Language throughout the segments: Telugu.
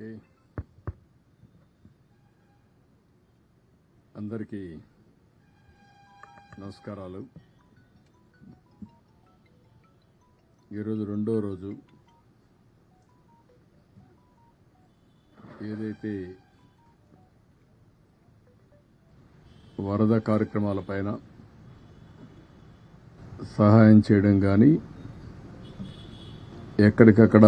ఓకే, అందరికీ నమస్కారాలు. ఈరోజు రెండో రోజు. ఏదైతే వరద కార్యక్రమాలపైన సహాయం చేయడం కానీ, ఎక్కడికక్కడ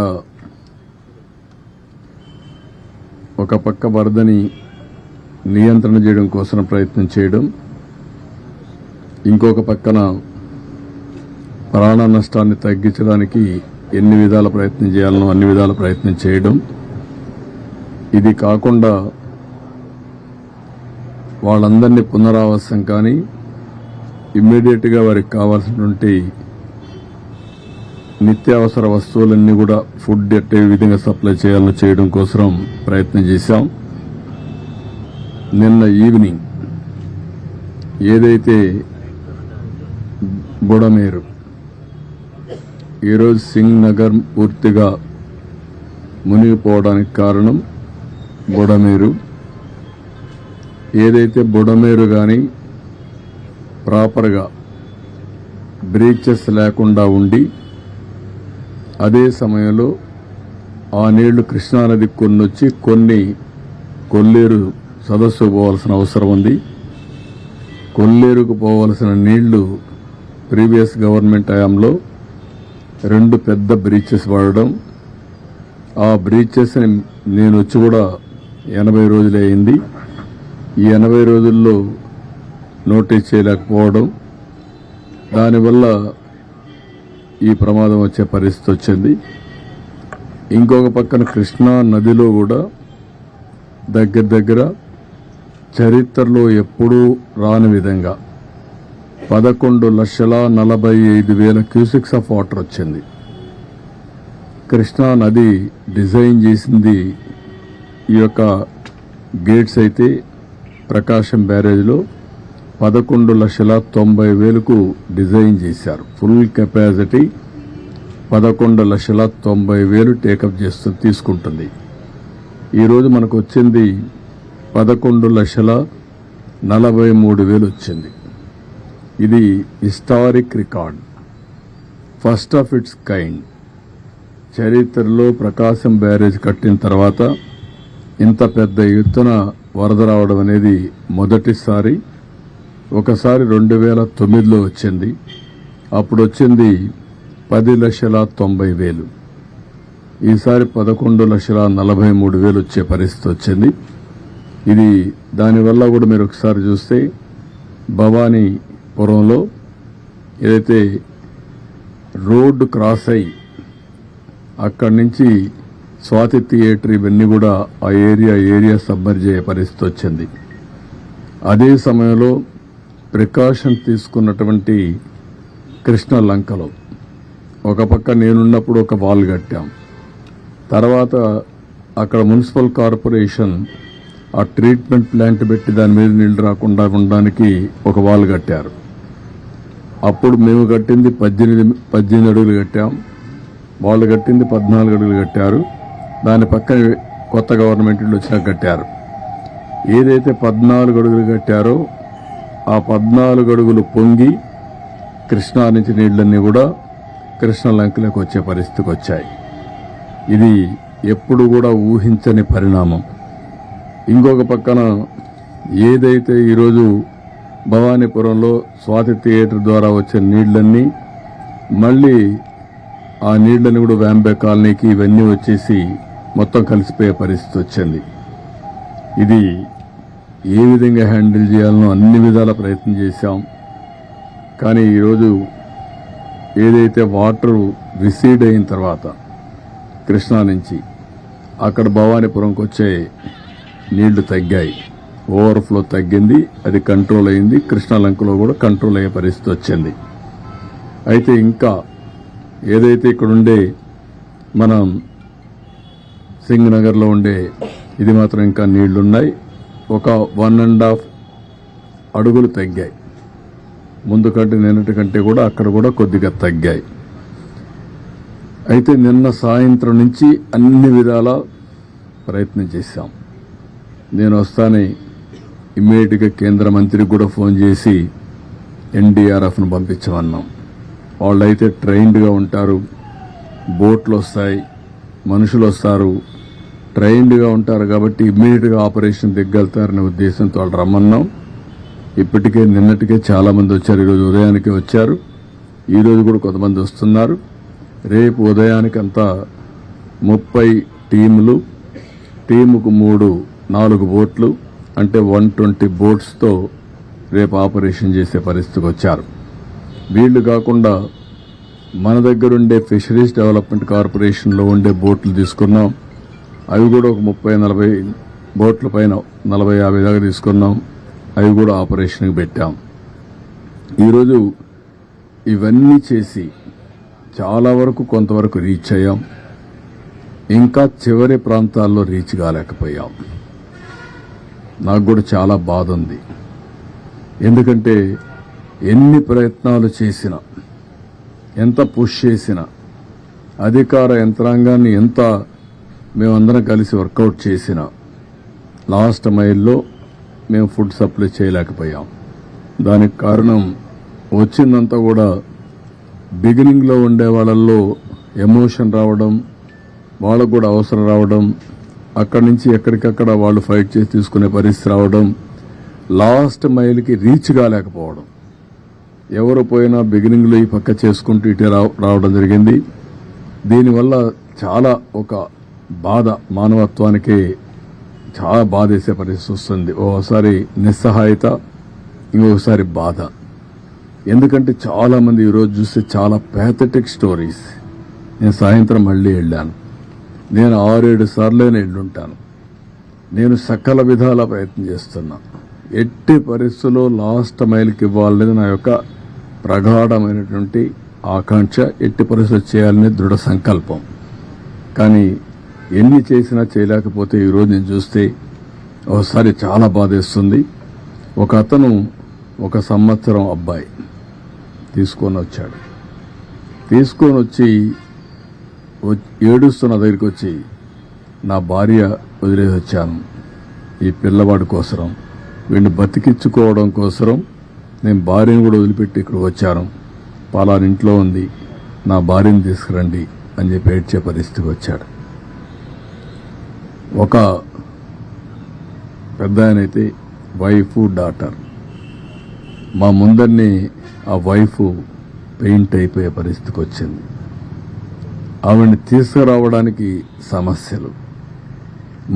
ఒక పక్క వరదని నియంత్రణ చేయడం కోసం ప్రయత్నం చేయడం, ఇంకొక పక్కన ప్రాణ నష్టాన్ని తగ్గించడానికి ఎన్ని విధాల ప్రయత్నం చేయాలనో అన్ని విధాల ప్రయత్నం చేయడం. ఇది కాకుండా వాళ్ళందరినీ పునరావాసం కానీ ఇమ్మీడియట్గా వారికి కావాల్సినటువంటి నిత్యావసర వస్తువులన్నీ కూడా ఫుడ్ ఎట్టే విధంగా సప్లై చేయాలని చేయడం కోసం ప్రయత్నం చేశాం. నిన్న ఈవినింగ్ ఏదైతే బుడమేరు, ఈరోజు సింగ్ నగర్ పూర్తిగా మునిగిపోవడానికి కారణం బుడమేరు. ఏదైతే బుడమేరు కానీ ప్రాపర్గా బ్రీచెస్ లేకుండా ఉండి, అదే సమయంలో ఆ నీళ్లు కృష్ణానది కొన్నొచ్చి కొన్ని కొల్లేరు సదస్సు పోవాల్సిన అవసరం ఉంది. కొల్లేరుకు పోవాల్సిన నీళ్లు ప్రీవియస్ గవర్నమెంట్ హయాంలో 2 పెద్ద బ్రీచెస్ వాడడం, ఆ బ్రీచెస్ నేను వచ్చి కూడా 80 రోజులే అయింది. ఈ 80 రోజుల్లో నోటీస్ చేయలేకపోవడం, దానివల్ల ఈ ప్రమాదం వచ్చే పరిస్థితి వచ్చింది. ఇంకొక పక్కన కృష్ణా నదిలో కూడా దగ్గర చరిత్రలో ఎప్పుడూ రాని విధంగా 11,45,000 క్యూసెక్స్ ఆఫ్ వాటర్ వచ్చింది. కృష్ణా నది డిజైన్ చేసింది ఈ యొక్క గేట్స్ అయితే ప్రకాశం బ్యారేజ్లో 11,90,000కు డిజైన్ చేశారు. ఫుల్ కెపాసిటీ 11,90,000 టేకప్ తీసుకుంటుంది. ఈరోజు మనకు వచ్చింది 11,43,000 వచ్చింది. ఇది historic record, first of it's kind. చరిత్రలో ప్రకాశం బ్యారేజ్ కట్టిన తర్వాత ఇంత పెద్ద ఎత్తున వరద రావడం అనేది మొదటిసారి. ఒకసారి 2009లో వచ్చింది, అప్పుడు వచ్చింది 10,90,000. ఈసారి 11,43,000 వచ్చే పరిస్థితి వచ్చింది. ఇది దానివల్ల కూడా మీరు ఒకసారి చూస్తే భవానీపురంలో ఏదైతే రోడ్డు క్రాస్ అయ్యి అక్కడి నుంచి స్వాతి థియేటర్ ఇవన్నీ కూడా ఆ ఏరియా సబ్మర్జ్ అయ్యే పరిస్థితి వచ్చింది. అదే సమయంలో ప్రికాషన్ తీసుకున్నటువంటి కృష్ణ లంకలో ఒక పక్క నేనున్నప్పుడు ఒక వాల్ కట్టాం. తర్వాత అక్కడ మున్సిపల్ కార్పొరేషన్ ఆ ట్రీట్మెంట్ ప్లాంట్ పెట్టి దాని మీద నీళ్లు రాకుండా ఉండడానికి ఒక వాల్ కట్టారు. అప్పుడు మేము కట్టింది 18 అడుగులు కట్టాం, వాళ్ళు కట్టింది 14 అడుగులు కట్టారు. దాని పక్కన కొత్త గవర్నమెంట్ వచ్చినాక కట్టారు. ఏదైతే 14 అడుగులు కట్టారో ఆ 14 అడుగులు పొంగి కృష్ణా నుంచి నీళ్లన్నీ కూడా కృష్ణ లంకలోకి వచ్చే పరిస్థితికి వచ్చాయి. ఇది ఎప్పుడు కూడా ఊహించని పరిణామం. ఇంకొక పక్కన ఏదైతే ఈరోజు భవానీపురంలో స్వాతి థియేటర్ ద్వారా వచ్చే నీళ్లన్నీ మళ్ళీ ఆ నీళ్లని కూడా వ్యాంబే కాలనీకి ఇవన్నీ వచ్చేసి మొత్తం కలిసిపోయే పరిస్థితి వచ్చింది. ఇది ఏ విధంగా హ్యాండిల్ చేయాలనో అన్ని విధాల ప్రయత్నం చేశాం. కానీ ఈరోజు ఏదైతే వాటర్ రిసీడ్ అయిన తర్వాత కృష్ణా నుంచి అక్కడ భవానీపురంకి వచ్చే నీళ్లు తగ్గాయి, ఓవర్ఫ్లో తగ్గింది, అది కంట్రోల్ అయింది. కృష్ణా లంకలో కూడా కంట్రోల్ అయ్యే పరిస్థితి వచ్చింది. అయితే ఇంకా ఏదైతే ఇక్కడ ఉండే మనం సింగ్ నగర్లో ఉండే ఇది మాత్రం ఇంకా నీళ్లున్నాయి. ఒక 1.5 అడుగులు తగ్గాయి. ముందు కంటే నిన్నటి కంటే కూడా అక్కడ కూడా కొద్దిగా తగ్గాయి. అయితే నిన్న సాయంత్రం నుంచి అన్ని విధాల ప్రయత్నం చేశాం. నేను వస్తానే ఇమ్మీడియట్గా కేంద్ర మంత్రికి కూడా ఫోన్ చేసి ఎన్డీఆర్ఎఫ్ను పంపించమన్నాం. వాళ్ళైతే ట్రైన్డ్గా ఉంటారు, బోట్లు వస్తాయి, మనుషులు వస్తారు, ట్రైన్డ్గా ఉంటారు కాబట్టి ఇమ్మీడియట్గా ఆపరేషన్ దిగ్గలుతారనే ఉద్దేశంతో వాళ్ళు రమ్మన్నాం. ఇప్పటికే నిన్నటికే చాలా మంది వచ్చారు. ఈరోజు ఉదయానికి వచ్చారు. ఈరోజు కూడా కొంతమంది వస్తున్నారు. రేపు ఉదయానికి అంతా 30 టీములు, టీముకు 4 బోట్లు అంటే 120 బోట్స్తో రేపు ఆపరేషన్ చేసే పరిస్థితికి వచ్చారు. వీళ్లు కాకుండా మన దగ్గరుండే ఫిషరీస్ డెవలప్మెంట్ కార్పొరేషన్లో ఉండే బోట్లు తీసుకున్నాం. అవి కూడా ఒక 30-40 బోట్ల పైన 40-50 దాకా తీసుకున్నాం. అవి కూడా ఆపరేషన్కి పెట్టాం. ఈరోజు ఇవన్నీ చేసి చాలా వరకు కొంతవరకు రీచ్ అయ్యాం. ఇంకా చివరి ప్రాంతాల్లో రీచ్ కాలేకపోయాం. నాకు కూడా చాలా బాధ ఉంది. ఎందుకంటే ఎన్ని ప్రయత్నాలు చేసినా, ఎంత పుష్ చేసినా, అధికార యంత్రాంగాన్ని ఎంత మేమందరం కలిసి వర్కౌట్ చేసినా లాస్ట్ మైల్లో మేము ఫుడ్ సప్లై చేయలేకపోయాం. దానికి కారణం వచ్చిందంతా కూడా బిగినింగ్లో ఉండే వాళ్ళల్లో ఎమోషన్ రావడం, వాళ్ళకు కూడా అవసరం రావడం, అక్కడి నుంచి ఎక్కడికక్కడ వాళ్ళు ఫైట్ చేసి తీసుకునే పరిస్థితి రావడం, లాస్ట్ మైల్కి రీచ్ కాలేకపోవడం. ఎవరు పోయినా బిగినింగ్లో ఈ పక్క చేసుకుంటూ ఇటే రావడం జరిగింది. దీనివల్ల చాలా ఒక బాధ, మానవత్వానికి చాలా బాధేసే పరిస్థితి వస్తుంది. ఓసారి నిస్సహాయత, ఇంకొకసారి బాధ. ఎందుకంటే చాలా మంది ఈరోజు చూస్తే చాలా ప్యాథటిక్ స్టోరీస్. నేను సాయంత్రం మళ్ళీ వెళ్ళాను. నేను 6-7 సార్లు వెళ్ళుంటాను. నేను సకల విధాల ప్రయత్నం చేస్తున్నా. ఎట్టి పరిస్థితుల్లో లాస్ట్ మైల్కి ఇవ్వాలనేది నా యొక్క ప్రగాఢమైనటువంటి ఆకాంక్ష. ఎట్టి పరిస్థితులు చేయాలనే దృఢ సంకల్పం. కానీ ఎన్ని చేసినా చేయలేకపోతే ఈరోజు నేను చూస్తే ఒకసారి చాలా బాధేస్తుంది. ఒక అతను 1 సంవత్సరం అబ్బాయి తీసుకొని వచ్చాడు. తీసుకొని వచ్చి ఏడుస్తున్న దగ్గరికి వచ్చి, నా భార్య వదిలేసి వచ్చాను ఈ పిల్లవాడి కోసం, వీడిని బతికించుకోవడం కోసం నేను భార్యను కూడా వదిలిపెట్టి ఇక్కడికి వచ్చాను, పలానా ఇంట్లో ఉంది, నా భార్యను తీసుకురండి అని చెప్పి ఏడ్చే పరిస్థితికి వచ్చాడు. ఒక పెద్ద ఆయనైతే వైఫ్, డాటర్, మా ముందరిని ఆ వైఫ్ పెయింట్ అయిపోయే పరిస్థితికి వచ్చింది. ఆవిడ్ని తీసుకురావడానికి సమస్యలు.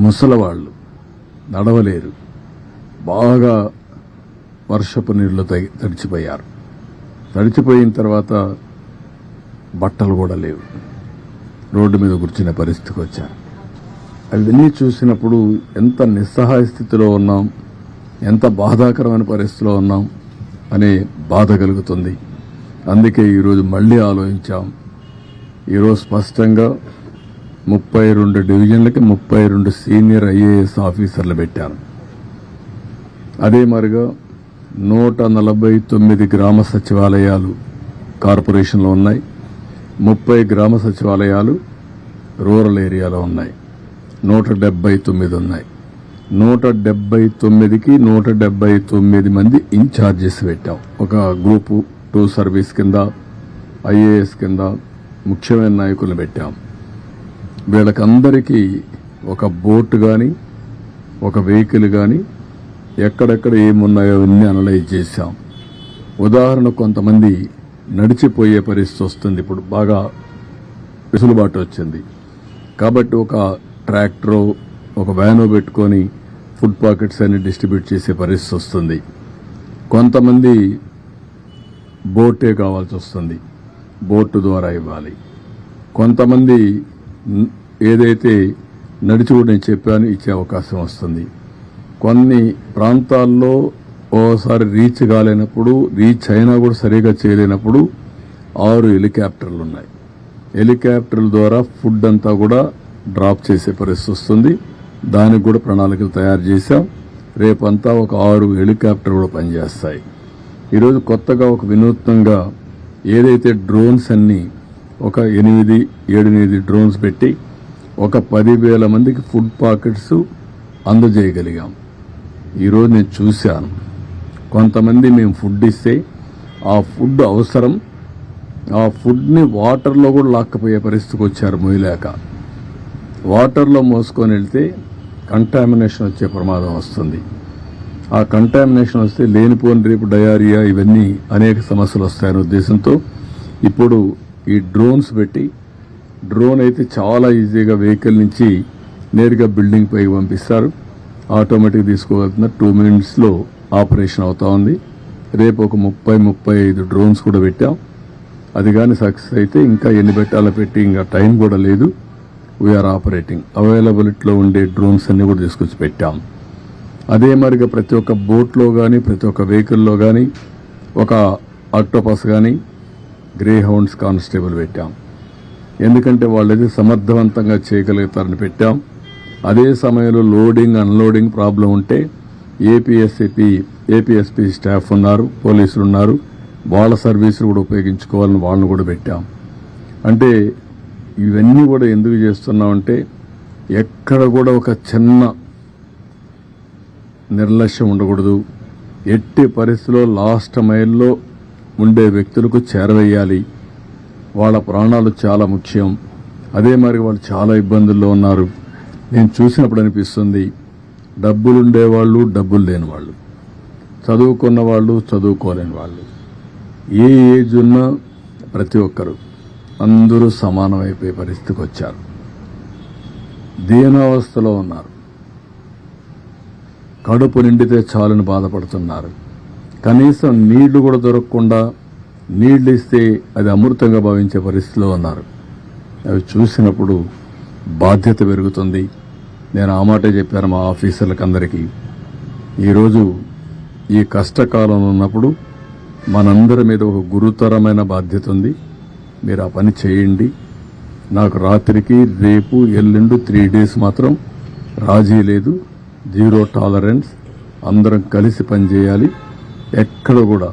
ముసలవాళ్ళు నడవలేరు, బాగా వర్షపు నీళ్లు తడిచిపోయారు. తడిచిపోయిన తర్వాత బట్టలు కూడా లేవు, రోడ్డు మీద కూర్చునే పరిస్థితికి వచ్చారు. అవన్నీ చూసినప్పుడు ఎంత నిస్సహాయ స్థితిలో ఉన్నాం, ఎంత బాధాకరమైన పరిస్థితిలో ఉన్నాం అనే బాధ కలుగుతుంది. అందుకే ఈరోజు మళ్లీ ఆలోచించాం. ఈరోజు స్పష్టంగా 32 డివిజన్లకి 32 సీనియర్ ఐఏఎస్ ఆఫీసర్లు పెట్టాను. అదే మరిగా 149 గ్రామ సచివాలయాలు కార్పొరేషన్లో ఉన్నాయి. 30 గ్రామ సచివాలయాలు రూరల్ ఏరియాలో ఉన్నాయి. 179 ఉన్నాయి. 179కి 179 మంది ఇన్ఛార్జెస్ పెట్టాం. ఒక గ్రూపు 2 సర్వీస్ కింద, ఐఏఎస్ కింద ముఖ్యమైన నాయకులు పెట్టాం. వీళ్ళకందరికీ ఒక బోట్ కానీ, ఒక వెహికల్ కానీ, ఎక్కడెక్కడ ఏమున్నాయో అన్నీ అనలైజ్ చేశాం. ఉదాహరణ, కొంతమంది నడిచిపోయే పరిస్థితి వస్తుంది. ఇప్పుడు బాగా వెసులుబాటు వచ్చింది కాబట్టి ఒక ట్రాక్టరో ఒక వ్యానో పెట్టుకొని ఫుడ్ పాకెట్స్ అన్ని డిస్ట్రిబ్యూట్ చేసే పరిస్థితి వస్తుంది. కొంతమంది బోటే కావాల్సి వస్తుంది, బోటు ద్వారా ఇవ్వాలి. కొంతమంది ఏదైతే నడిచి కూడా నేను చెప్పాను ఇచ్చే అవకాశం వస్తుంది. కొన్ని ప్రాంతాల్లో ఓసారి రీచ్ కాలేనప్పుడు, రీచ్ అయినా కూడా సరిగా చేయలేనప్పుడు 6 హెలికాప్టర్లు ఉన్నాయి. హెలికాప్టర్ల ద్వారా ఫుడ్ అంతా కూడా డ్రాప్ చేసే పరిస్థితి వస్తుంది. దానికి కూడా ప్రణాళికలు తయారు చేశాం. రేపంతా ఒక 6 హెలికాప్టర్ కూడా పనిచేస్తాయి. ఈరోజు కొత్తగా ఒక వినూత్నంగా ఏదైతే డ్రోన్స్ అన్ని ఒక 8-8 డ్రోన్స్ పెట్టి ఒక 10,000 మందికి ఫుడ్ పాకెట్స్ అందజేయగలిగాం. ఈరోజు నేను చూశాను, కొంతమంది మేము ఫుడ్ ఇస్తే ఆ ఫుడ్ అవసరం, ఆ ఫుడ్ని వాటర్లో కూడా లాక్కపోయే పరిస్థితికి వచ్చారు. మోయలేక వాటర్లో మోసుకొని వెళ్తే కంటామినేషన్ వచ్చే ప్రమాదం వస్తుంది. ఆ కంటామినేషన్ వస్తే లేనిపోని రేపు డయారియా ఇవన్నీ అనేక సమస్యలు వస్తాయనే ఉద్దేశంతో ఇప్పుడు ఈ డ్రోన్స్ పెట్టి, డ్రోన్ అయితే చాలా ఈజీగా వెహికల్ నుంచి నేరుగా బిల్డింగ్ పైకి పంపిస్తారు. ఆటోమేటిక్ తీసుకోగలుగుతున్న 2 minutesలో ఆపరేషన్ అవుతా ఉంది. రేపు ఒక 30-35 డ్రోన్స్ కూడా పెట్టాం. అది కానీ సక్సెస్ అయితే ఇంకా ఎన్ని పెట్టాలో పెట్టి ఇంకా టైం కూడా లేదు. We're operating. అవైలబిలిటీలో ఉండే డ్రోన్స్ అన్ని కూడా తీసుకొచ్చి పెట్టాం. అదే మరిగా ప్రతి ఒక్క బోట్లో కానీ ప్రతి ఒక్క వెహికల్లో కానీ ఒక ఆక్టోపస్ కానీ గ్రే హౌండ్స్ కానిస్టేబుల్ పెట్టాం. ఎందుకంటే వాళ్ళది సమర్థవంతంగా చేయగలుగుతారని పెట్టాం. అదే సమయంలో లోడింగ్ అన్లోడింగ్ ప్రాబ్లం ఉంటే ఏపీఎస్పీ స్టాఫ్ ఉన్నారు, పోలీసులు ఉన్నారు, వాళ్ళ సర్వీసులు కూడా ఉపయోగించుకోవాలని వాళ్ళని కూడా పెట్టాం. అంటే ఇవన్నీ కూడా ఎందుకు చేస్తున్నామంటే ఎక్కడ కూడా ఒక చిన్న నిర్లక్ష్యం ఉండకూడదు. ఎట్టి పరిస్థితిలో లాస్ట్ మైల్లో ఉండే వ్యక్తులకు చేరవేయాలి. వాళ్ళ ప్రాణాలు చాలా ముఖ్యం. అదే మరి వాళ్ళు చాలా ఇబ్బందుల్లో ఉన్నారు. నేను చూసినప్పుడు అనిపిస్తుంది, డబ్బులుండేవాళ్ళు, డబ్బులు లేని వాళ్ళు, చదువుకున్న వాళ్ళు, చదువుకోలేని వాళ్ళు, ఏ ఏజ్ ఉన్నా ప్రతి ఒక్కరు అందరూ సమానమైపోయే పరిస్థితికి వచ్చారు. దీనావస్థలో ఉన్నారు. కడుపు నిండితే చాలని బాధపడుతున్నారు. కనీసం నీళ్లు కూడా దొరకకుండా, నీళ్లు ఇస్తే అది అమృతంగా భావించే పరిస్థితిలో ఉన్నారు. అవి చూసినప్పుడు బాధ్యత పెరుగుతుంది. నేను ఆ మాటే చెప్పాను మా ఆఫీసర్లకు అందరికీ. ఈరోజు ఈ కష్టకాలంలో ఉన్నప్పుడు మనందరి మీద ఒక గురుతరమైన బాధ్యత ఉంది. మీరు ఆ పని చేయండి. నాకు రాత్రికి రేపు ఎల్లుండి 3 days మాత్రం రాజీ లేదు. 0 tolerance. అందరం కలిసి పనిచేయాలి. ఎక్కడ కూడా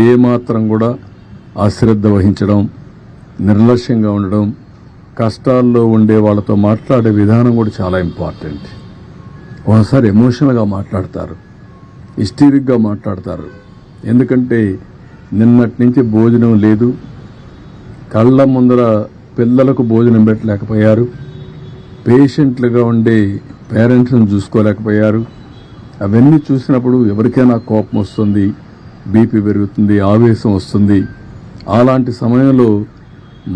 ఏమాత్రం కూడా అశ్రద్ధ వహించడం, నిర్లక్ష్యంగా ఉండడం, కష్టాల్లో ఉండే వాళ్ళతో మాట్లాడే విధానం కూడా చాలా ఇంపార్టెంట్. ఒకసారి ఎమోషనల్గా మాట్లాడతారు, హిస్టీరిక్గా మాట్లాడతారు. ఎందుకంటే నిన్నటి నుంచి భోజనం లేదు, కళ్ళ ముందర పిల్లలకు భోజనం పెట్టలేకపోయారు, పేషెంట్లుగా ఉండే పేరెంట్స్ని చూసుకోలేకపోయారు. అవన్నీ చూసినప్పుడు ఎవరికైనా కోపం వస్తుంది, బీపీ పెరుగుతుంది, ఆవేశం వస్తుంది. అలాంటి సమయంలో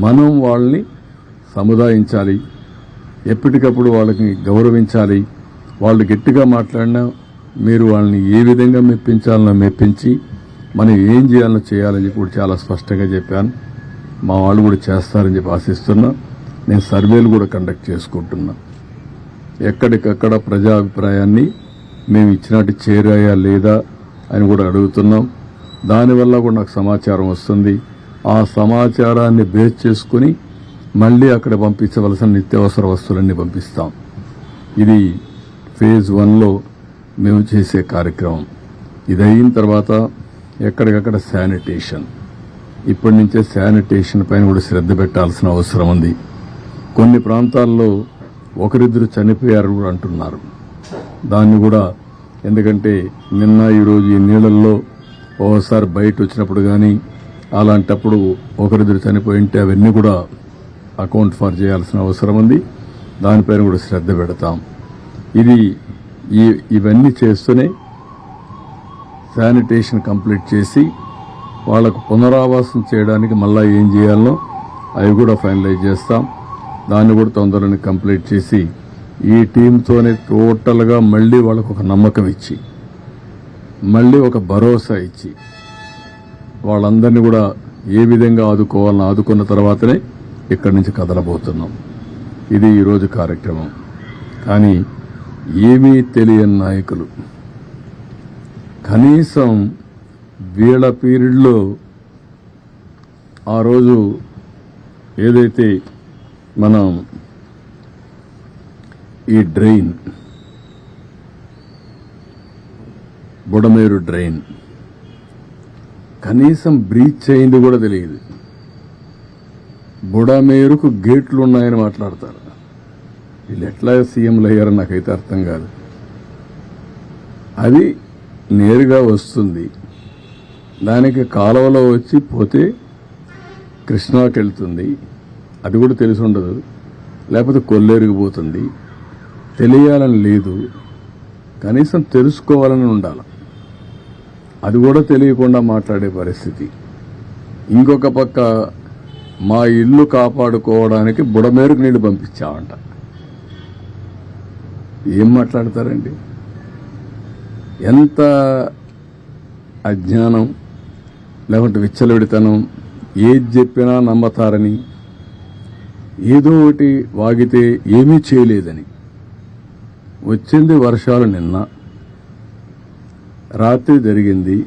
మనం వాళ్ళని సముదాయించాలి, ఎప్పటికప్పుడు వాళ్ళకి గౌరవించాలి. వాళ్ళు గట్టిగా మాట్లాడినా మీరు వాళ్ళని ఏ విధంగా మెప్పించాలనో మెప్పించి మనం ఏం చేయాలనో చేయాలని చెప్పి కూడా చాలా స్పష్టంగా చెప్పాను. మా వాళ్ళు కూడా చేస్తారని చెప్పి ఆశిస్తున్నా. నేను సర్వేలు కూడా కండక్ట్ చేసుకుంటున్నా. ఎక్కడికక్కడ ప్రజాభిప్రాయాన్ని మేము ఇచ్చినట్టు చేరాయా లేదా అని కూడా అడుగుతున్నాం. దానివల్ల కూడా నాకు సమాచారం వస్తుంది. ఆ సమాచారాన్ని బేస్ చేసుకుని మళ్ళీ అక్కడ పంపించవలసిన నిత్యావసర వస్తువులన్నీ పంపిస్తాం. ఇది phase 1లో మేము చేసే కార్యక్రమం. ఇది అయిన తర్వాత ఎక్కడికక్కడ శానిటేషన్, ఇప్పటి నుంచే శానిటేషన్ పైన కూడా శ్రద్ధ పెట్టాల్సిన అవసరం ఉంది. కొన్ని ప్రాంతాల్లో ఒకరిద్దరు చనిపోయారు కూడా అంటున్నారు. దాన్ని కూడా, ఎందుకంటే నిన్న ఈరోజు ఈ నీళ్ళల్లో ఓసారి బయట వచ్చినప్పుడు కానీ అలాంటప్పుడు ఒకరిద్దరు చనిపోయింటే అవన్నీ కూడా అకౌంట్ ఫర్ చేయాల్సిన అవసరం ఉంది. దానిపైన కూడా శ్రద్ధ పెడతాం. ఇవన్నీ చేస్తూనే శానిటేషన్ కంప్లీట్ చేసి వాళ్లకు పునరావాసం చేయడానికి మళ్ళా ఏం చేయాలనో అవి కూడా ఫైనలైజ్ చేస్తాం. దాన్ని కూడా తొందరగా కంప్లీట్ చేసి ఈ టీంతోనే టోటల్గా మళ్ళీ వాళ్ళకు ఒక నమ్మకం ఇచ్చి, మళ్ళీ ఒక భరోసా ఇచ్చి వాళ్ళందరినీ కూడా ఏ విధంగా ఆదుకోవాలని ఆదుకున్న తర్వాతనే ఇక్కడి నుంచి కదలబోతున్నాం. ఇది ఈరోజు కార్యక్రమం. కానీ ఏమీ తెలియని నాయకులు కనీసం వీళ్ళ పీరియడ్లో ఆ రోజు ఏదైతే మనం ఈ డ్రైన్, బుడమేరు డ్రైన్ కనీసం బ్రీచ్ అయింది కూడా తెలియదు. బుడమేరుకు గేట్లు ఉన్నాయని మాట్లాడతారు. వీళ్ళు ఎట్లా సీఎంలు అయ్యారో నాకైతే అర్థం కాదు. అది నేరుగా వస్తుంది, దానికి కాలువలో వచ్చి పోతే కృష్ణాకి వెళ్తుంది, అది కూడా తెలిసి ఉండదు, లేకపోతే కొల్లేరుకు పోతుంది. తెలియాలని లేదు, కనీసం తెలుసుకోవాలని ఉండాలి. అది కూడా తెలియకుండా మాట్లాడే పరిస్థితి. ఇంకొక పక్క మా ఇల్లు కాపాడుకోవడానికి బుడమేరుకు నీళ్లు పంపించామంట. ఏం మాట్లాడతారండి? ఎంత అజ్ఞానం, లేకుంటే విచ్చలవిడితనం. ఏది చెప్పినా నమ్మతారని, ఏదో ఒకటి వాగితే ఏమీ చేయలేదని. వచ్చింది వర్షాలు నిన్న రాత్రి జరిగింది,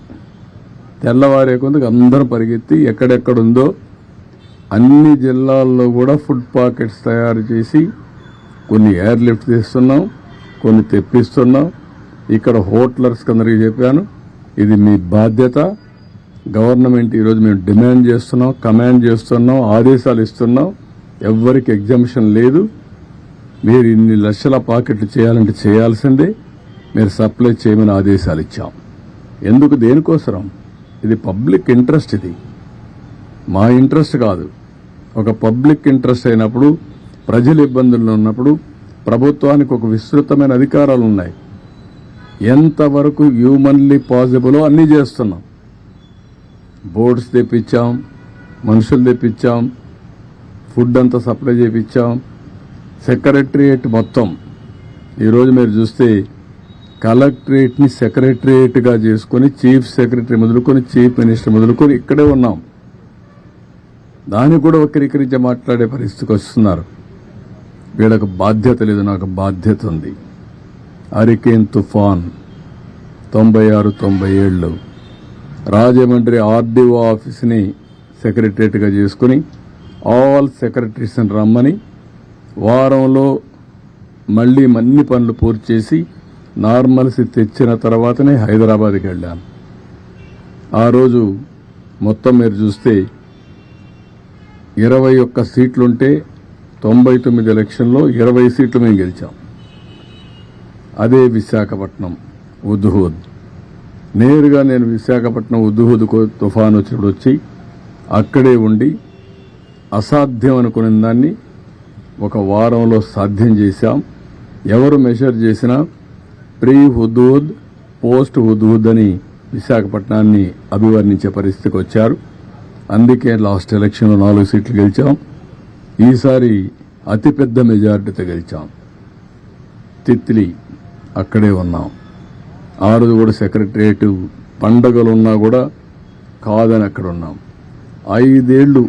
తెల్లవారే కొందుకు అందరం పరిగెత్తి ఎక్కడెక్కడుందో అన్ని జిల్లాల్లో కూడా ఫుడ్ పాకెట్స్ తయారు చేసి కొన్ని ఎయిర్ లిఫ్ట్ తీస్తున్నాం, కొన్ని తెప్పిస్తున్నాం. ఇక్కడ హోటలర్స్ అందరికీ చెప్పాను, ఇది మీ బాధ్యత. గవర్నమెంట్ ఈరోజు మేము డిమాండ్ చేస్తున్నాం, కమాండ్ చేస్తున్నాం, ఆదేశాలు ఇస్తున్నాం. ఎవ్వరికి ఎగ్జంప్షన్ లేదు. మీరు ఇన్ని లక్షల పాకెట్లు చేయాలంటే చేయాల్సిందే. మీరు సప్లై చేయమని ఆదేశాలు ఇచ్చాం. ఎందుకు? దేనికోసరం? ఇది పబ్లిక్ ఇంట్రెస్ట్. ఇది మా ఇంట్రెస్ట్ కాదు. ఒక పబ్లిక్ ఇంట్రెస్ట్ అయినప్పుడు, ప్రజలు ఇబ్బందుల్లో ఉన్నప్పుడు ప్రభుత్వానికి ఒక విస్తృతమైన అధికారాలు ఉన్నాయి. ఎంతవరకు హ్యూమన్లీ పాసిబులో అన్నీ చేస్తున్నాం. బోర్డ్స్ తెప్పించాం, మనుషులు తెప్పించాం, ఫుడ్ అంతా సప్లై చేయించాం. సెక్రటరియేట్ మొత్తం ఈరోజు మీరు చూస్తే కలెక్టరేట్ని సెక్రటరియేట్గా చేసుకుని చీఫ్ సెక్రటరీ మొదలుకొని చీఫ్ మినిస్టర్ మొదలుకొని ఇక్కడే ఉన్నాం. దాన్ని కూడా వక్రీకరించి మాట్లాడే పరిస్థితికి వస్తున్నారు. వీళ్ళకు బాధ్యత లేదు, నాకు బాధ్యత ఉంది. హరికేన్ తుఫాన్ 96-97 రాజమండ్రి ఆర్డీఓ ఆఫీస్ని సెక్రటరియట్గా చేసుకుని ఆల్ సెక్రటరీస్ని రమ్మని వారంలో మళ్లీ అన్ని పనులు పూర్తి చేసి నార్మల్సీ తెచ్చిన తర్వాతనే హైదరాబాద్కి వెళ్ళాను. ఆ రోజు మొత్తం మీరు చూస్తే 21 సీట్లుంటే 99 ఎలక్షన్లో 20 సీట్లు మేము గెలిచాం. అదే విశాఖపట్నం ఉద్హూద్. నేరుగా నేను విశాఖపట్నం ఉద్హూద్ తుఫాను వచ్చినప్పుడు వచ్చి అక్కడే ఉండి అసాధ్యం అనుకునే దాన్ని ఒక వారంలో సాధ్యం చేశాం. ఎవరు మెషర్ చేసినా ప్రీ హుదూద్, పోస్ట్ హుదూద్ అని విశాఖపట్నాన్ని అభివర్ణించే పరిస్థితికి వచ్చారు. అందుకే లాస్ట్ ఎలక్షన్లో 4 సీట్లు గెలిచాం. ఈసారి అతిపెద్ద మెజారిటీతో గెలిచాం. తిత్లీ అక్కడే ఉన్నాం. ఆ రోజు కూడా సెక్రటరియట్ పండగలున్నా కూడా కాదని అక్కడ ఉన్నాం. 5 ఏళ్లు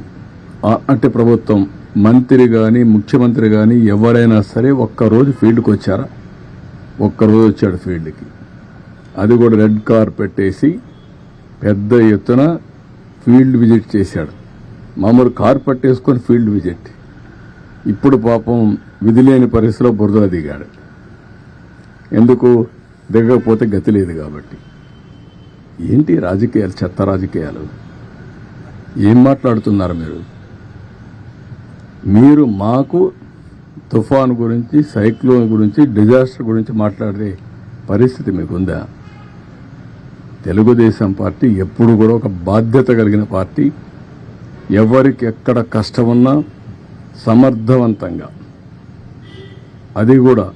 అంటే ప్రభుత్వం మంత్రి కానీ ముఖ్యమంత్రి కానీ ఎవరైనా సరే ఒక్కరోజు ఫీల్డ్కి వచ్చారా? ఒక్కరోజు వచ్చాడు ఫీల్డ్కి. అది కూడా రెడ్ కార్పెట్ వేసి పెద్ద ఎత్తున ఫీల్డ్ విజిట్ చేశాడు. మామూలు కార్పెట్ వేసుకొని ఫీల్డ్ విజిట్. ఇప్పుడు పాపం విధిలేని పరిస్థితిలో బురదలో దిగాడు. ఎందుకు? దిగకపోతే గతి లేదు కాబట్టి. ఏంటి రాజకీయాలు, చెత్త రాజకీయాలు? ఏం మాట్లాడుతున్నారు మీరు? మీరు మాకు తుఫాన్ గురించి, సైక్లోన్ గురించి, డిజాస్టర్ గురించి మాట్లాడే పరిస్థితి మీకుందా? తెలుగుదేశం పార్టీ ఎప్పుడు కూడా ఒక బాధ్యత కలిగిన పార్టీ. ఎవరికి ఎక్కడ కష్టమున్నా సమర్థవంతంగా, అది కూడా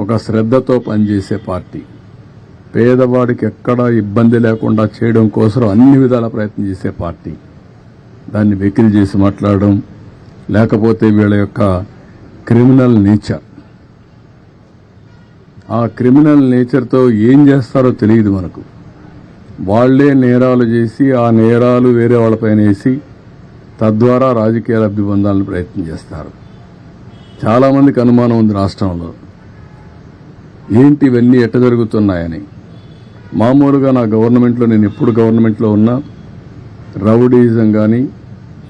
ఒక శ్రద్ధతో పనిచేసే పార్టీ. పేదవాడికి ఎక్కడా ఇబ్బంది లేకుండా చేయడం కోసం అన్ని విధాల ప్రయత్నం చేసే పార్టీ. దాన్ని వెకిలి చేసి మాట్లాడడం, లేకపోతే వీళ్ళ యొక్క క్రిమినల్ నేచర్, ఆ క్రిమినల్ నేచర్తో ఏం చేస్తారో తెలియదు మనకు. వాళ్లే నేరాలు చేసి ఆ నేరాలు వేరే వాళ్ళపైన వేసి తద్వారా రాజకీయ లబ్ధి పొందాలని ప్రయత్నం చేస్తారు. చాలామందికి అనుమానం ఉంది రాష్ట్రంలో, ఏంటి ఇవన్నీ ఎట్ట జరుగుతున్నాయని. మామూలుగా నా గవర్నమెంట్లో, నేను ఎప్పుడు గవర్నమెంట్లో ఉన్నా రౌడీజం కానీ,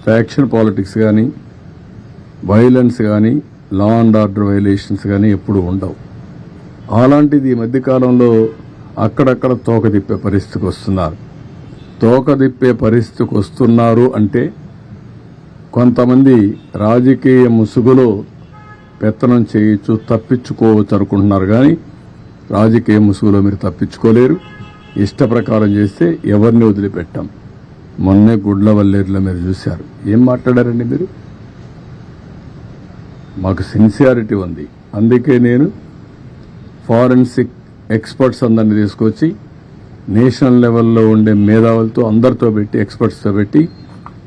ఫ్యాక్షన్ పాలిటిక్స్ కానీ, వైలెన్స్ కానీ, లా అండ్ ఆర్డర్ వైలేషన్స్ కానీ ఎప్పుడు ఉండవు. అలాంటిది ఈ మధ్యకాలంలో అక్కడక్కడ తోక తిప్పే పరిస్థితికి వస్తున్నారు. తోక తిప్పే పరిస్థితికి వస్తున్నారు అంటే కొంతమంది రాజకీయ ముసుగులో పెత్తనం చేయొచ్చు, తప్పించుకోవచ్చు అనుకుంటున్నారు. కానీ రాజకీయ ముసుగులో మీరు తప్పించుకోలేరు. ఇష్ట ప్రకారం చేస్తే ఎవరిని వదిలిపెట్టాం. మొన్నే గుడ్లవల్లేరులో మీరు చూశారు. ఏం మాట్లాడారండి మీరు? మాకు సిన్సియారిటీ ఉంది. అందుకే నేను ఫారెన్సిక్ ఎక్స్పర్ట్స్ అందరినీ తీసుకొచ్చి నేషనల్ లెవెల్లో ఉండే మేధావులతో అందరితో పెట్టి, ఎక్స్పర్ట్స్తో పెట్టి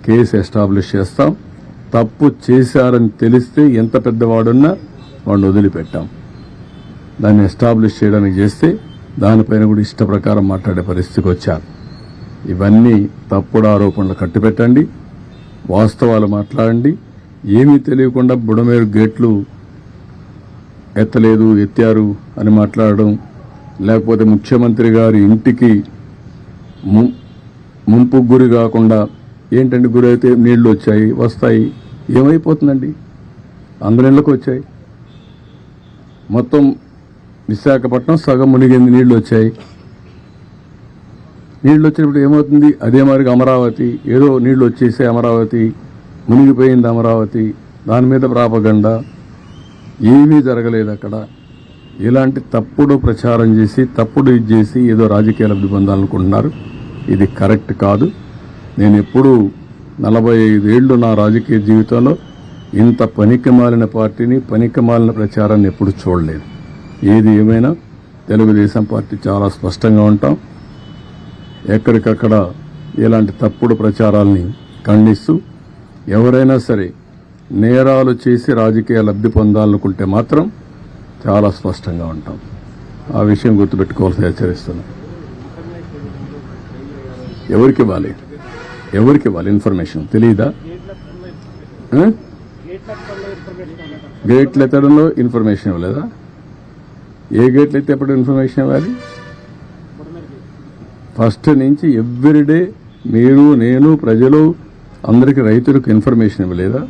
కేసు ఎస్టాబ్లిష్ చేస్తాం. తప్పు చేశారని తెలిస్తే ఎంత పెద్దవాడున్నా వాడిని వదిలిపెట్టాం. దాన్ని ఎస్టాబ్లిష్ చేయడానికి చేస్తే దానిపైన కూడా ఇష్ట ప్రకారం మాట్లాడే పరిస్థితికి వచ్చారు. ఇవన్నీ తప్పుడు ఆరోపణలు కట్టిపెట్టండి, వాస్తవాలు మాట్లాడండి. ఏమీ తెలియకుండా బుడమేరు గేట్లు ఎత్తలేదు, ఎత్తారు అని మాట్లాడడం, లేకపోతే ముఖ్యమంత్రి గారి ఇంటికి ముంపుకు గురి కాకుండా ఏంటంటే గురి అయితే నీళ్లు వచ్చాయి, వస్తాయి, ఏమైపోతుందండి? అందరి ఇళ్లకు వచ్చాయి. మొత్తం విశాఖపట్నం సగం మునిగింది, నీళ్లు వచ్చాయి. నీళ్లు వచ్చినప్పుడు ఏమవుతుంది? అదే మరిగా అమరావతి, ఏదో నీళ్లు వచ్చేసే అమరావతి మునిగిపోయింది, అమరావతి దాని మీద ప్రాపగండా. ఏమీ జరగలేదు అక్కడ. ఇలాంటి తప్పుడు ప్రచారం చేసి, తప్పుడు ఇది చేసి ఏదో రాజకీయ లబ్ధి పొందాలనుకుంటున్నారు. ఇది కరెక్ట్ కాదు. నేను ఎప్పుడూ 45 ఏళ్లు నా రాజకీయ జీవితంలో ఇంత పనికిమాలిన పార్టీని, పనికిమాలిన ప్రచారాన్ని ఎప్పుడు చూడలేదు. ఏది ఏమైనా తెలుగుదేశం పార్టీ చాలా స్పష్టంగా ఉంటాం. ఎక్కడికక్కడ ఇలాంటి తప్పుడు ప్రచారాల్ని ఖండిస్తూ, ఎవరైనా సరే నేరాలు చేసి రాజకీయ లబ్ధి పొందాలనుకుంటే మాత్రం చాలా స్పష్టంగా ఉంటాం. ఆ విషయం గుర్తుపెట్టుకోవాల్సి హెచ్చరిస్తున్నాం. ఎవరికి ఇవ్వాలి? ఎవరికి ఇవ్వాలి ఇన్ఫర్మేషన్ తెలియదా? గేట్లు ఎత్తడంలో ఇన్ఫర్మేషన్ ఇవ్వలేదా? ఏ గేట్లు అయితే ఎప్పుడు ఇన్ఫర్మేషన్ ఇవ్వాలి? ఫస్ట్ నుంచి ఎవ్రీడే మీరు, నేను, ప్రజలు అందరికీ, రైతులకు ఇన్ఫర్మేషన్ ఇవ్వలేదా?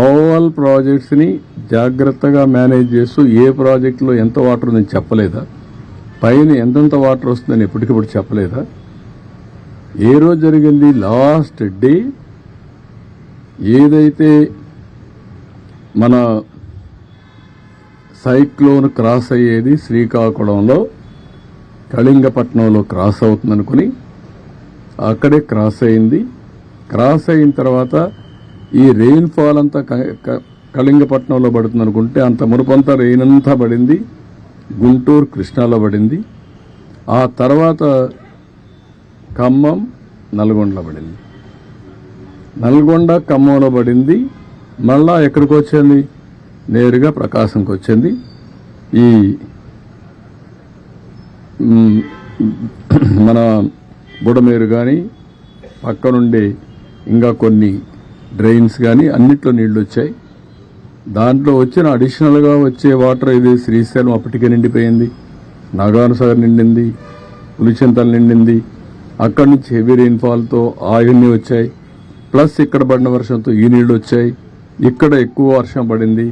ఆల్ ప్రాజెక్ట్స్ని జాగ్రత్తగా మేనేజ్ చేస్తూ ఏ ప్రాజెక్టులో ఎంత వాటర్ ఉందని చెప్పలేదా? పైన ఎంతెంత వాటర్ వస్తుందని ఎప్పటికప్పుడు చెప్పలేదా? ఏ రోజు జరిగింది? లాస్ట్ డే ఏదైతే మన సైక్లోన్ క్రాస్ అయ్యేది శ్రీకాకుళంలో, కళింగపట్నంలో క్రాస్ అవుతుందనుకుని అక్కడే క్రాస్ అయింది. క్రాస్ అయిన తర్వాత ఈ రెయిన్ఫాల్ అంతా కళింగపట్నంలో పడుతుంది అనుకుంటే అంత మునుపంతా రెయిన్ అంతా పడింది గుంటూరు, కృష్ణాలో పడింది. ఆ తర్వాత ఖమ్మం, నల్గొండలో పడింది. నల్గొండ, ఖమ్మంలో పడింది. మళ్ళా ఎక్కడికి వచ్చింది? నేరుగా ప్రకాశంకి వచ్చింది. ఈ మన బుడమేరు కానీ పక్కనుండే ఇంకా కొన్ని డ్రైన్స్ కానీ అన్నిట్లో నీళ్లు వచ్చాయి. దాంట్లో వచ్చిన అడిషనల్గా వచ్చే వాటర్ ఇది శ్రీశైలం అప్పటికే నిండిపోయింది, నాగార్జునసాగర్ నిండింది, పులిచింతలు నిండింది. అక్కడి నుంచి హెవీ రెయిన్ఫాల్తో ఆయన్ని వచ్చాయి. ప్లస్ ఇక్కడ పడిన వర్షంతో ఈ నీళ్లు వచ్చాయి. ఇక్కడ ఎక్కువ వర్షం పడింది,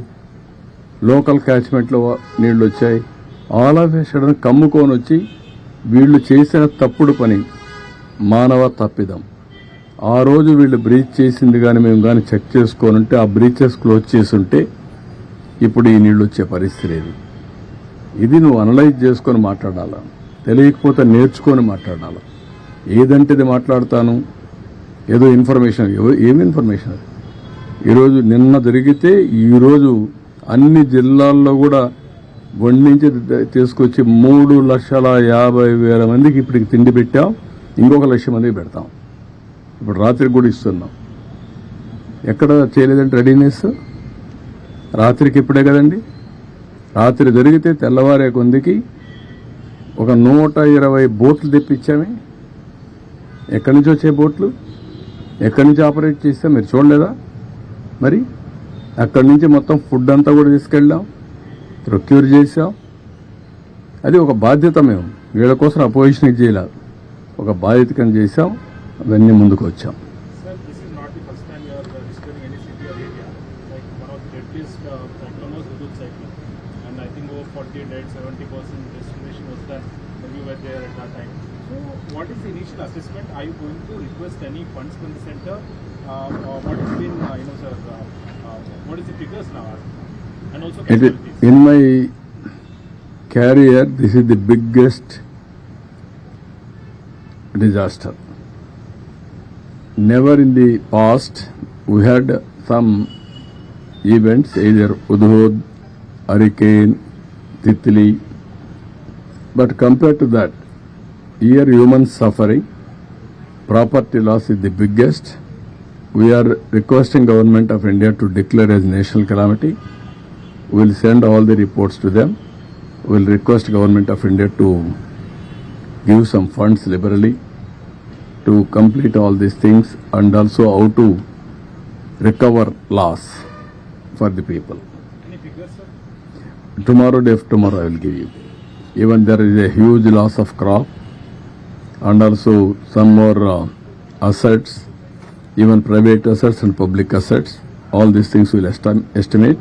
లోకల్ క్యాచ్మెంట్లో నీళ్లు వచ్చాయి. ఆల్ ఆఫ్ ఏ సడన్ కమ్ముకొని వచ్చి వీళ్ళు చేసిన తప్పుడు పని, మానవ తప్పిదం. ఆ రోజు వీళ్ళు బ్రీచ్ చేసింది కానీ మేము కానీ చెక్ చేసుకొని ఉంటే, ఆ బ్రీచెస్ క్లోజ్ చేసుంటే ఇప్పుడు ఈ నీళ్ళు వచ్చే పరిస్థితి లేదు. ఇది నువ్వు అనలైజ్ చేసుకొని మాట్లాడాలా, తెలియకపోతే నేర్చుకొని మాట్లాడాలా. ఏదంటే ఇది మాట్లాడతాను, ఏదో ఇన్ఫర్మేషన్. ఏమి ఇన్ఫర్మేషన్ అది? ఈరోజు నిన్న జరిగితే ఈరోజు అన్ని జిల్లాల్లో కూడా వండించి తీసుకొచ్చి 3,50,000 మందికి ఇప్పటికి తిండి పెట్టాం. ఇంకొక 1,00,000 మందికి పెడతాం. ఇప్పుడు రాత్రికి కూడా ఇస్తున్నాం. ఎక్కడ చేయలేదంటే రెడీనెస్ రాత్రికి ఇప్పుడే కదండి. రాత్రి జరిగితే తెల్లవారే కొందికి ఒక 120 బోట్లు తెప్పించామే. ఎక్కడి నుంచి వచ్చే బోట్లు, ఎక్కడి నుంచి ఆపరేట్ చేస్తాం మీరు చూడలేదా? మరి అక్కడి నుంచి మొత్తం ఫుడ్ అంతా కూడా తీసుకెళ్ళాం, ప్రొక్యూర్ చేసాం. అది ఒక బాధ్యత. మేము వీళ్ళ కోసం అపోజిషన్ ఇచ్చేలా ఒక బాధ్యతకం చేసాం. అవన్నీ ముందుకు వచ్చాం. What is the initial assessment? Are you going to request any funds from the center what has been, sir, what is the figures now? And also It, casualties. in my career, this is the biggest disaster. Never in the past we had some events, either Udhod, Hurricane, Titli, but compared to that, here human suffering, property loss is the biggest. We are requesting Government of India to declare as national calamity. We will send all the reports to them. We will request Government of India to give some funds liberally to complete all these things, and also how to recover loss for the people. Any figures, sir? Tomorrow, day after tomorrow, I will give you. Even there is a huge loss of crop, and also some more assets, even private assets and public assets. All these things we will estimate.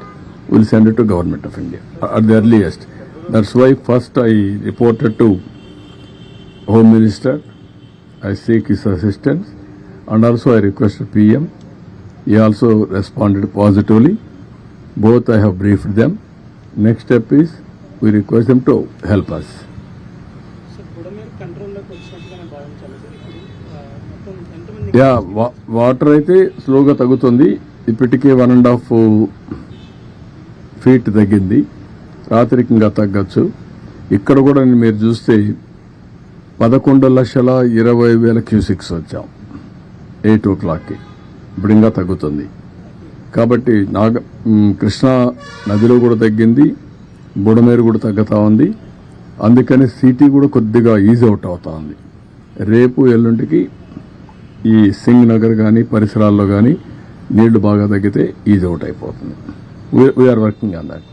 We will send it to Government of India at the earliest. That's why first I reported to Home Minister. I seek his assistance, and also I requested PM. He also responded positively. Both I have briefed them. Next step is we request them to help us. Sir Budameru కంట్రోల్లోకి వచ్చినట్టుగానే భావించాలి సార్ ఇప్పుడు మొత్తం ఎంతమంది యా వాటర్ అయితే స్లోగా తగ్గుతుంది. ఇప్పటికే 1.5 feet తగ్గింది. రాత్రికి ఇంకా తగ్గచ్చు. ఇక్కడ కూడా మీరు చూస్తే 11,20,000 క్యూసిక్స్ వచ్చాం 8 o'clockకి. ఇప్పుడు ఇంకా తగ్గుతుంది. కాబట్టి కృష్ణా నదిలో కూడా తగ్గింది, బుడమేరు కూడా తగ్గుతా ఉంది. అందుకని సిటీ కూడా కొద్దిగా ఈజీ అవుట్ అవుతా ఉంది. రేపు ఎల్లుంటికి ఈ సింగ్ నగర్ కానీ పరిసరాల్లో కానీ నీళ్లు బాగా తగ్గితే ఈజీ అవుట్ అయిపోతుంది. We're working on that.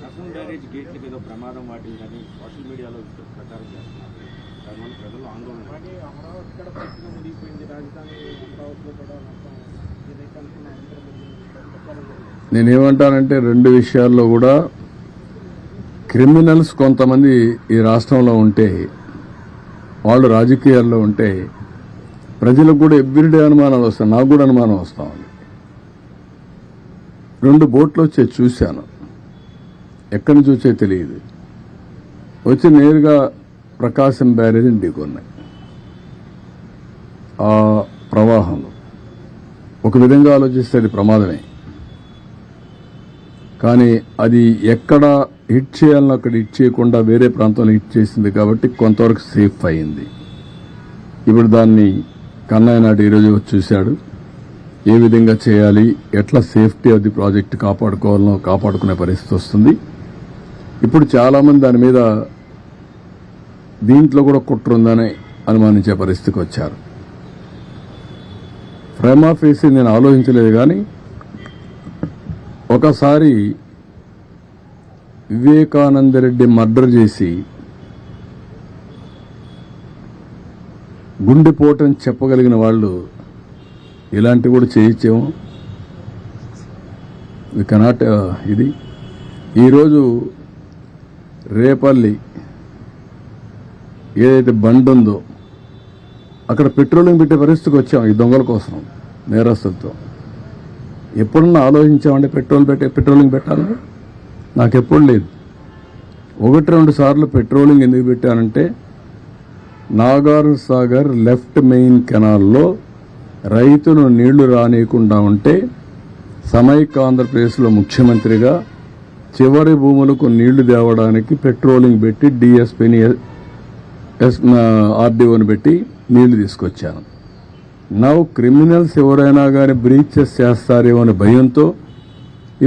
రసం బ్యారేజ్ గేట్ల మీద ప్రమాదం వాటిల్లని సోషల్ మీడియాలో ప్రచారం చేస్తున్నారు. దానివల్ల ప్రజలు ఆందోళన. అలాగే అమరావతి కూడా పూర్తిగా మునిగిపోయింది, రాజధాని అమరావతిలో కూడా మొత్తం ఏదైతే అనుకున్న ప్రచారం జరిగింది. నేనేమంటానంటే రెండు విషయాల్లో కూడా క్రిమినల్స్ కొంతమంది ఈ రాష్ట్రంలో ఉంటే, వాళ్ళు రాజకీయాల్లో ఉంటే ప్రజలకు కూడా ఎవ్రీడే అనుమానాలు వస్తాయి. నాకు కూడా అనుమానం వస్తా ఉంది. 2 బోట్లు వచ్చే చూశాను, ఎక్కడి నుంచి వచ్చే తెలియదు. వచ్చి నేరుగా ప్రకాశం బ్యారేజ్ని ఢీకొన్నాయి. ఆ ప్రవాహంలో ఒక విధంగా ఆలోచిస్తే అది ప్రమాదమే, కానీ అది ఎక్కడ హిట్ చేయాలని అక్కడ హిట్ చేయకుండా వేరే ప్రాంతంలో హిట్ చేసింది కాబట్టి కొంతవరకు సేఫ్ అయింది. ఇప్పుడు దాన్ని కన్నయ్య నాయుడు ఈరోజు వచ్చి చూశాడు, ఏ విధంగా చేయాలి, ఎట్లా సేఫ్టీ ఆఫ్ ది ప్రాజెక్ట్ కాపాడుకోవాలనో కాపాడుకునే పరిస్థితి వస్తుంది. ఇప్పుడు చాలామంది దాని మీద దీంట్లో కూడా కుట్ర ఉందని అనుమానించే పరిస్థితికి వచ్చారు. ప్రైమా ఫేసి నేను ఆలోచించలేదు, కానీ ఒకసారి వివేకానందరెడ్డి మర్డర్ చేసి గుండెపోటని చెప్పగలిగిన వాళ్ళు ఇలాంటివి కూడా చేయొచ్చేమో. వి కెనాట్ ఇది. ఈరోజు రేపల్లి ఏదైతే బండ్ ఉందో అక్కడ పెట్రోలింగ్ పెట్టే పరిస్థితికి వచ్చాం ఈ దొంగల కోసం, నేరస్తులతో. ఎప్పుడన్నా ఆలోచించామంటే పెట్రోలింగ్ పెట్టాలని? నాకెప్పుడు లేదు. 1-2 సార్లు పెట్రోలింగ్ ఎందుకు పెట్టానంటే, నాగార్జున సాగర్ లెఫ్ట్ మెయిన్ కెనాల్లో రైతులు నీళ్లు రానియకుండా ఉంటే సమైక్య ఆంధ్రప్రదేశ్లో ముఖ్యమంత్రిగా చివరి భూములకు నీళ్లు తేవడానికి పెట్రోలింగ్ పెట్టి డిఎస్పీని ఆర్డీఓని పెట్టి నీళ్లు తీసుకొచ్చాను. నౌ క్రిమినల్స్ ఎవరైనా కానీ బ్రీచెస్ చేస్తారేమో అనే భయంతో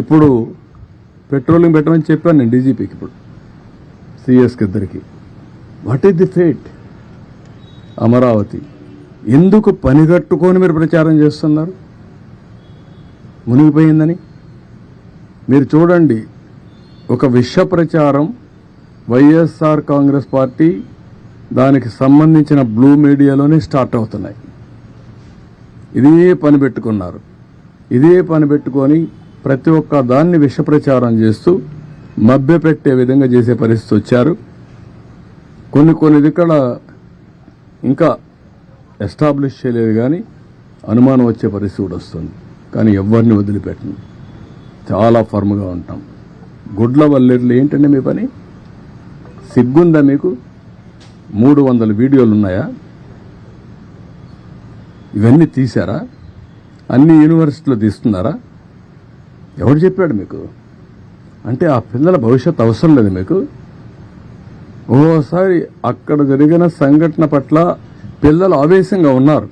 ఇప్పుడు పెట్రోలింగ్ పెట్టమని చెప్పాను నేను డీజీపీకి, ఇప్పుడు సిఎస్కి ఇద్దరికి. What is the fate? Amaravati ఎందుకు పనిగట్టుకొని మీరు ప్రచారం చేస్తున్నారు మునిగిపోయిందని? మీరు చూడండి, ఒక విష ప్రచారం వైఎస్ఆర్ కాంగ్రెస్ పార్టీ దానికి సంబంధించిన బ్లూ మీడియాలోనే స్టార్ట్ అవుతున్నాయి. ఇదే పని పెట్టుకున్నారు. ఇదే పని పెట్టుకొని ప్రతి ఒక్క దాన్ని విష ప్రచారం చేస్తూ మభ్యపెట్టే విధంగా చేసే పరిస్థితి వచ్చారు. కొన్ని ఇక్కడ ఇంకా ఎస్టాబ్లిష్ చేయలేదు, కానీ అనుమానం వచ్చే పరిస్థితి కూడా వస్తుంది. కానీ ఎవరిని వదిలిపెట్టను, చాలా ఫర్మ్గా ఉంటాం. గుడ్ల వల్లేర్లు ఏంటండి మీ పని? సిగ్గుందా మీకు? 300 వీడియోలు ఉన్నాయా? ఇవన్నీ తీశారా? అన్ని యూనివర్సిటీలో తీస్తున్నారా? ఎవడు చెప్పాడు మీకు? అంటే ఆ పిల్లల భవిష్యత్తు అవసరం లేదు మీకు? ఓసారి అక్కడ జరిగిన సంఘటన పట్ల పిల్లలు ఆవేశంగా ఉన్నారు.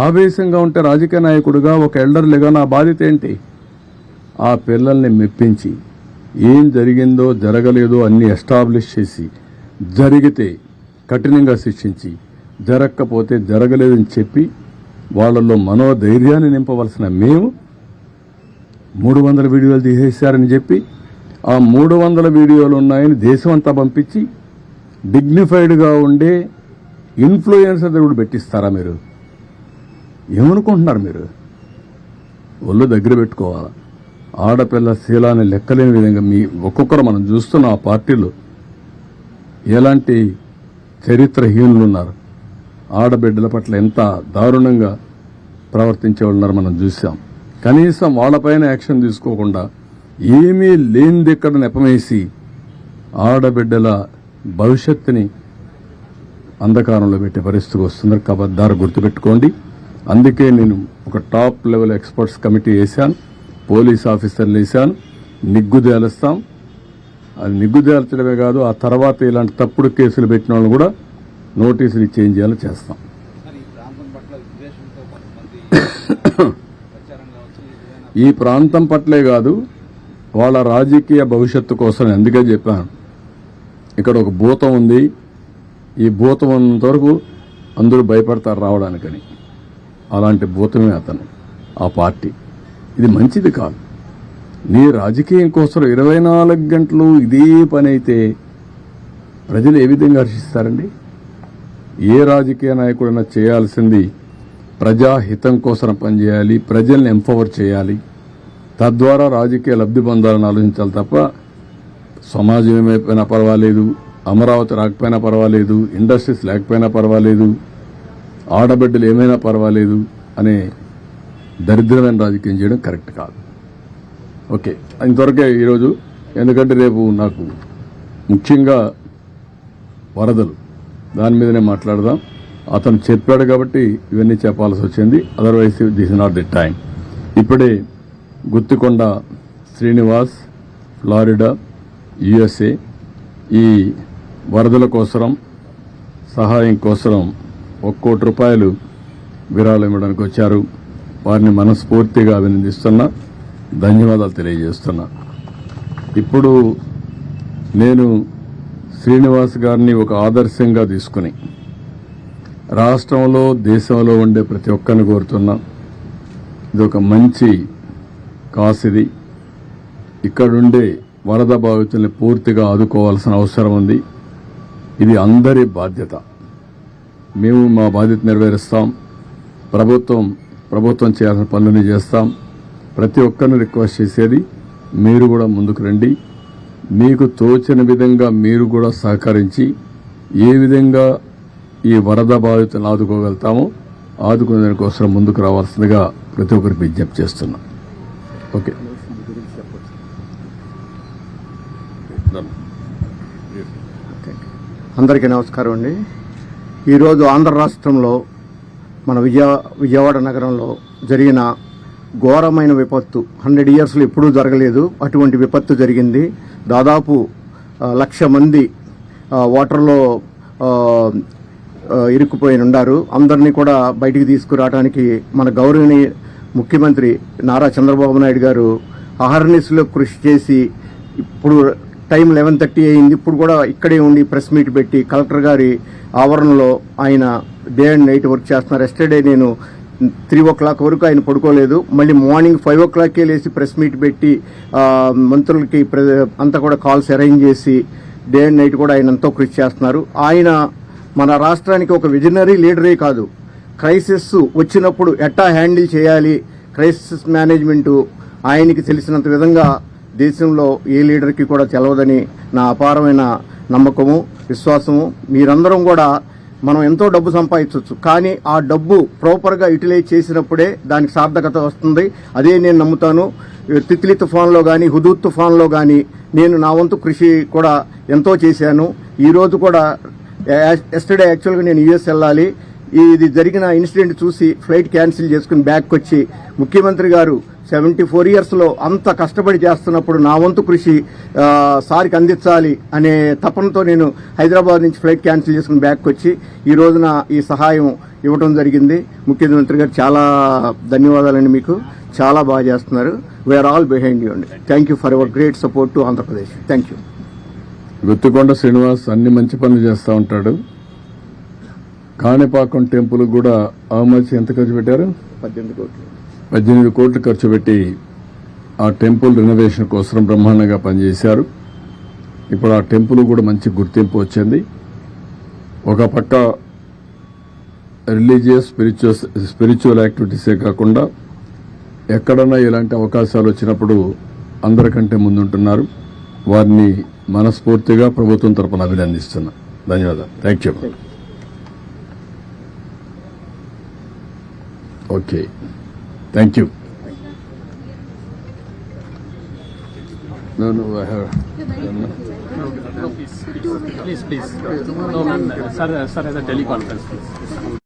ఆవేశంగా ఉంటే రాజకీయ నాయకుడిగా, ఒక ఎల్డర్లుగా నా బాధ్యత ఏంటి? ఆ పిల్లల్ని మెప్పించి ఏం జరిగిందో జరగలేదో అన్ని ఎస్టాబ్లిష్ చేసి, జరిగితే కఠినంగా శిక్షించి, జరగకపోతే జరగలేదని చెప్పి వాళ్ళల్లో మనోధైర్యాన్ని నింపవలసిన మేము 300 వీడియోలు తీసేశారని చెప్పి ఆ 300 వీడియోలు ఉన్నాయని దేశం అంతా పంపించి డిగ్నిఫైడ్గా ఉండే ఇన్ఫ్లుయెన్సర్ కూడా పెట్టిస్తారా మీరు? ఏమనుకుంటున్నారు మీరు? ఒళ్ళు దగ్గర పెట్టుకోవాలా. ఆడపిల్ల శీలాన్ని లెక్కలేని విధంగా మీ ఒక్కొక్కరు మనం చూస్తున్న ఆ పార్టీలో ఎలాంటి చరిత్రహీనులు ఉన్నారు. ఆడబిడ్డల పట్ల ఎంత దారుణంగా ప్రవర్తించే ఉన్నారు మనం చూసాం. కనీసం వాళ్ళపైన యాక్షన్ తీసుకోకుండా ఏమీ లేనిది ఇక్కడ నెపమేసి ఆడబిడ్డల భవిష్యత్తుని అంధకారంలో పెట్టే పరిస్థితికి వస్తున్నారు. కబద్దారు గుర్తుపెట్టుకోండి. అందుకే నేను ఒక టాప్ లెవెల్ ఎక్స్పర్ట్స్ కమిటీ వేశాను, పోలీస్ ఆఫీసర్లు వేశాను. నిగ్గుదేలుస్తాం. అది నిగ్గుదేల్చడమే కాదు, ఆ తర్వాత ఇలాంటి తప్పుడు కేసులు పెట్టిన వాళ్ళు కూడా నోటీసులు చేంజ్ చేయాలని చేస్తాం. ఈ ప్రాంతం పట్లే కాదు, వాళ్ళ రాజకీయ భవిష్యత్తు కోసం అందుకే చెప్పాను. ఇక్కడ ఒక భూతం ఉంది, ఈ భూతం ఉన్నంత వరకు అందరూ భయపడతారు రావడానికని. అలాంటి భూతమే అతను, ఆ పార్టీ. ఇది మంచిది కాదు. నీ రాజకీయం కోసం 24 గంటలు ఇదే పని అయితే ప్రజలు ఏ విధంగా హర్షిస్తారండి? ఏ రాజకీయ నాయకుడైనా చేయాల్సింది ప్రజాహితం కోసం పనిచేయాలి, ప్రజల్ని ఎంపవర్ చేయాలి, తద్వారా రాజకీయ లబ్ధి పొందాలని ఆలోచించాలి తప్ప సమాజం ఏమైపోయినా పర్వాలేదు, అమరావతి రాకపోయినా పర్వాలేదు, ఇండస్ట్రీస్ లేకపోయినా పర్వాలేదు, ఆడబిడ్డలు ఏమైనా పర్వాలేదు అనే దరిద్రమైన రాజకీయం చేయడం కరెక్ట్ కాదు. ఓకే, ఇంతవరకే ఈరోజు. ఎందుకంటే రేపు నాకు ముఖ్యంగా వరదలు దాని మీదనే మాట్లాడదాం. అతను చెప్పాడు కాబట్టి ఇవన్నీ చెప్పాల్సి వచ్చింది. Otherwise this is not the time. ఇప్పుడే గుత్తికొండ శ్రీనివాస్, ఫ్లారిడా, యుఎస్ఏ ఈ వరదల కోసం సహాయం కోసం 1 కోటి రూపాయలు విరాళం ఇవ్వడానికి వచ్చారు. వారిని మనస్ఫూర్తిగా అభినందిస్తున్నా, ధన్యవాదాలు తెలియజేస్తున్నా. ఇప్పుడు నేను శ్రీనివాస్ గారిని ఒక ఆదర్శంగా తీసుకుని రాష్ట్రంలో, దేశంలో ఉండే ప్రతి ఒక్కరిని కోరుతున్నా, ఇది ఒక మంచి కాస్. ఇది ఇక్కడుండే వరద బాధితుల్ని పూర్తిగా ఆదుకోవాల్సిన అవసరం ఉంది. ఇది అందరి బాధ్యత. మేము మా బాధ్యత నెరవేరుస్తాం. ప్రభుత్వం చేయాల్సిన పనులని చేస్తాం. ప్రతి ఒక్కరిని రిక్వెస్ట్ చేసేది, మీరు కూడా ముందుకు రండి. మీకు తోచిన విధంగా మీరు కూడా సహకరించి ఏ విధంగా ఈ వరద బాధితులను ఆదుకోగలుగుతామో ఆదుకునే దానికోసం ముందుకు రావాల్సిందిగా ప్రతి ఒక్కరికి విజ్ఞప్తి చేస్తున్నాం. ఓకే, అందరికీ నమస్కారం అండి. ఈరోజు ఆంధ్ర రాష్ట్రంలో మన విజయవాడ నగరంలో జరిగిన ఘోరమైన విపత్తు 100 ఇయర్స్లో ఎప్పుడూ జరగలేదు. అటువంటి విపత్తు జరిగింది. దాదాపు 1,00,000 మంది వాటర్లో ఇరుక్కుపోయి ఉన్నారు. అందరినీ కూడా బయటికి తీసుకురావడానికి మన గౌరవనీయ ముఖ్యమంత్రి నారా చంద్రబాబు నాయుడు గారు అహర్నిశలో కృషి చేసి, ఇప్పుడు టైం 11:30 అయింది. ఇప్పుడు కూడా ఇక్కడే ఉండి ప్రెస్ మీట్ పెట్టి కలెక్టర్ గారి ఆవరణలో ఆయన డే అండ్ నైట్ వర్క్ చేస్తున్నారు. ఎస్టర్డే నేను 3 o'clock వరకు ఆయన పడుకోలేదు. మళ్ళీ మార్నింగ్ 5 o'clock లేసి ప్రెస్ మీట్ పెట్టి మంత్రులకి అంతా కూడా కాల్స్ అరేంజ్ చేసి డే అండ్ నైట్ కూడా ఆయన ఎంతో కృషి చేస్తున్నారు. ఆయన మన రాష్ట్రానికి ఒక విజనరీ లీడరే కాదు, క్రైసిస్ వచ్చినప్పుడు ఎట్టా హ్యాండిల్ చేయాలి, క్రైసిస్ మేనేజ్మెంటు ఆయనకి తెలిసినంత విధంగా దేశంలో ఏ లీడర్కి కూడా తెలవదని నా అపారమైన నమ్మకము, విశ్వాసము. మీరందరం కూడా మనం ఎంతో డబ్బు సంపాదించవచ్చు, కానీ ఆ డబ్బు ప్రాపర్గా యూటిలైజ్ చేసినప్పుడే దానికి సార్థకత వస్తుంది. అదే నేను నమ్ముతాను. తిత్లీ తుఫాన్లో కానీ హుదూద్ తుఫాన్లో కానీ నేను నా వంతు కృషి కూడా ఎంతో చేశాను. ఈ రోజు కూడా ఎస్టర్డే యాక్చువల్గా నేను యుఎస్ వెళ్ళాలి. ఇది జరిగిన ఇన్సిడెంట్ చూసి ఫ్లైట్ క్యాన్సిల్ చేసుకుని బ్యాక్ వచ్చి ముఖ్యమంత్రి గారు 74 ఇయర్స్లో అంత కష్టపడి చేస్తున్నప్పుడు నా వంతు కృషి సార్కి అందించాలి అనే తపనతో నేను హైదరాబాద్ నుంచి ఫ్లైట్ క్యాన్సిల్ చేసుకుని బ్యాక్ వచ్చి ఈ రోజున ఈ సహాయం ఇవ్వడం జరిగింది. ముఖ్యమంత్రి గారు చాలా ధన్యవాదాలండి. మీకు చాలా బాగా చేస్తున్నారు. వీఆర్ ఆల్ బిహైండ్ యూ అండి. Thank you for our great support to Andhra Pradesh. Thank you. Guttikonda Srinivas అన్ని మంచి పనులు చేస్తూ ఉంటాడు. కాణిపాకం టెంపుల్ కూడా ఎంత ఖర్చు పెట్టారు? 18 కోట్లు. 18 కోట్లు ఖర్చు పెట్టి ఆ టెంపుల్ రినోవేషన్ కోసం బ్రహ్మాండంగా పనిచేశారు. ఇప్పుడు ఆ టెంపుల్ కూడా మంచి గుర్తింపు వచ్చింది. ఒక పక్క రిలీజియస్ స్పిరిచువల్ యాక్టివిటీసే కాకుండా ఎక్కడన్నా ఇలాంటి అవకాశాలు వచ్చినప్పుడు అందరికంటే ముందుంటున్నారు. వారిని మనస్ఫూర్తిగా ప్రభుత్వం తరపున అభినందిస్తున్నా. ధన్యవాదాలు. Thank you. Okay, thank you. Please. No, sir, as a teleconference, please.